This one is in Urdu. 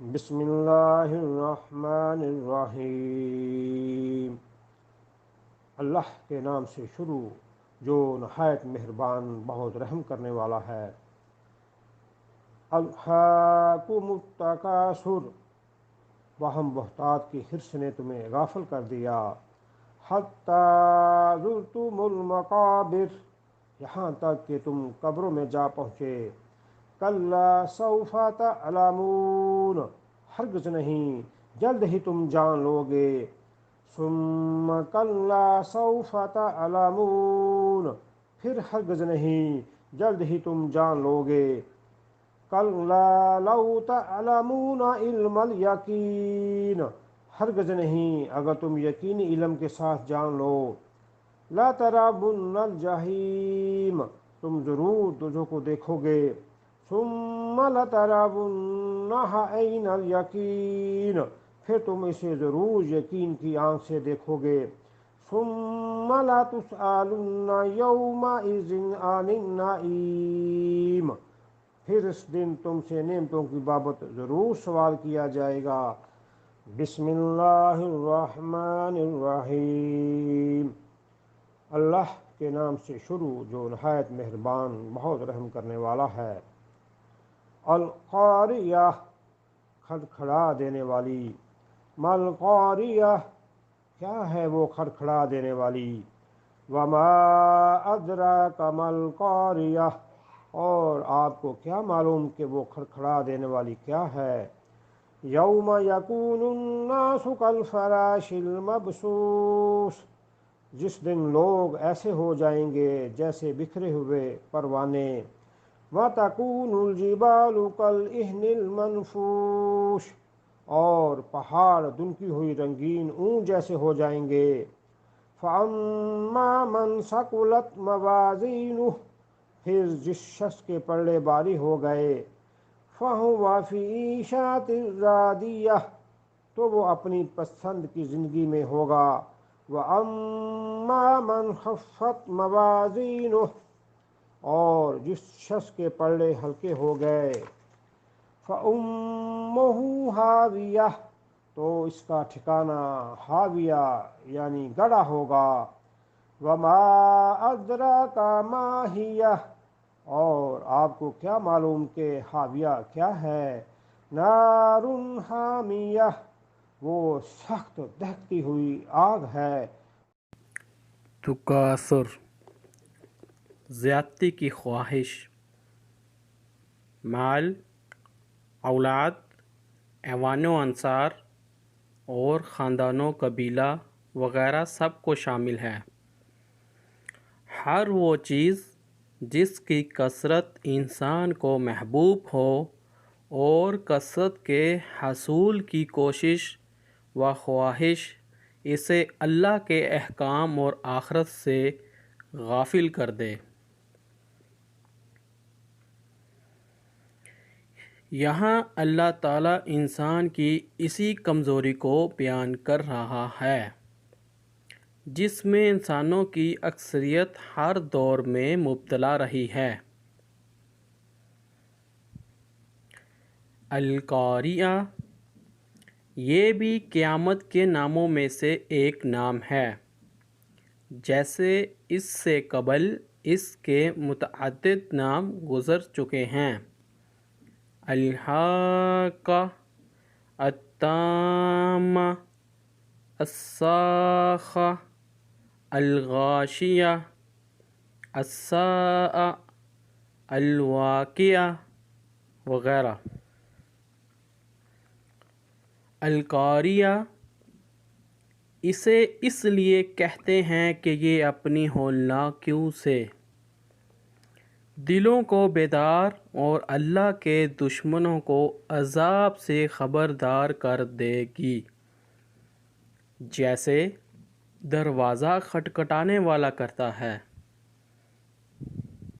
بسم اللہ الرحمن الرحیم۔ اللہ کے نام سے شروع جو نہایت مہربان بہت رحم کرنے والا ہے۔ الہاکم التکاثر، وہم بہتات کی حرص نے تمہیں غافل کر دیا۔ حتی زرتم المقابر، یہاں تک کہ تم قبروں میں جا پہنچے۔ کلا سوف تعلمون، ہرگز نہیں جلد ہی تم جان لو گے۔ ثم کلا سوف تعلمون، پھر ہرگز نہیں جلد ہی تم جان لو گے۔ کلا لو تعلمون علم الیقین، ہرگز نہیں اگر تم یقینی علم کے ساتھ جان لو۔ لا ترون الجحیم، تم ضرور دوزخ کو دیکھو گے۔ ثم لترونها عین الیقین، پھر تم اسے ضرور یقین کی آنکھ سے دیکھو گے۔ ثم لتسألن یومئذ عن النعیم، پھر اس دن تم سے نعمتوں کی بابت ضرور سوال کیا جائے گا۔ بسم اللہ الرحمن الرحیم، اللہ کے نام سے شروع جو نہایت مہربان بہت رحم کرنے والا ہے۔ القاریہ، کھڑکھڑا دینے والی۔ ما القاریہ، کیا ہے وہ کھڑکھڑا دینے والی۔ وما ادراک ما القاریہ، اور آپ کو کیا معلوم کہ وہ کھڑکھڑا دینے والی کیا ہے۔ یوم یکون الناس کالفراش المبثوث، جس دن لوگ ایسے ہو جائیں گے جیسے بکھرے ہوئے پروانے۔ وَتَكُونُ الْجِبَالُ كَالْعِهْنِ الْمَنْفُوشِ، اور پہاڑ دنکی ہوئی رنگین اون جیسے ہو جائیں گے۔ فَأَمَّا مَنْ ثَقُلَتْ مَوَازِينُهُ، پھر جس شخص کے پلڑے باری ہو گئے۔ فَهُوَ فِي عِيشَةٍ رَاضِيَةٍ، تو وہ اپنی پسند کی زندگی میں ہوگا۔ وَأَمَّا مَنْ خَفَّتْ مَوَازِينُهُ، اور جس شخص کے پلڑے ہلکے ہو گئے۔ فَأُمُّهُ ہاویہ، تو اس کا ٹھکانہ ہاویہ یعنی گڑھا ہوگا۔ وما ادراک ما ہیہ، اور آپ کو کیا معلوم کہ ہاویہ کیا ہے۔ نار حامیہ، وہ سخت دہکتی ہوئی آگ ہے۔ تکاثر، زیادتی کی خواہش۔ مال، اولاد، ایوان و انصار اور خاندان و قبیلہ وغیرہ سب کو شامل ہے۔ ہر وہ چیز جس کی کثرت انسان کو محبوب ہو اور کثرت کے حصول کی کوشش و خواہش اسے اللہ کے احکام اور آخرت سے غافل کر دے۔ یہاں اللہ تعالیٰ انسان کی اسی کمزوری کو بیان کر رہا ہے جس میں انسانوں کی اکثریت ہر دور میں مبتلا رہی ہے۔ القاریہ، یہ بھی قیامت کے ناموں میں سے ایک نام ہے، جیسے اس سے قبل اس کے متعدد نام گزر چکے ہیں۔ الحاقہ، الطامہ، الصاخہ، الغاشیہ، الساعہ، الواقعہ وغیرہ۔ القاریہ اسے اس لیے کہتے ہیں کہ یہ اپنی ہولناکیوں سے دلوں کو بیدار اور اللہ کے دشمنوں کو عذاب سے خبردار کر دے گی، جیسے دروازہ کھٹکھٹانے والا کرتا ہے۔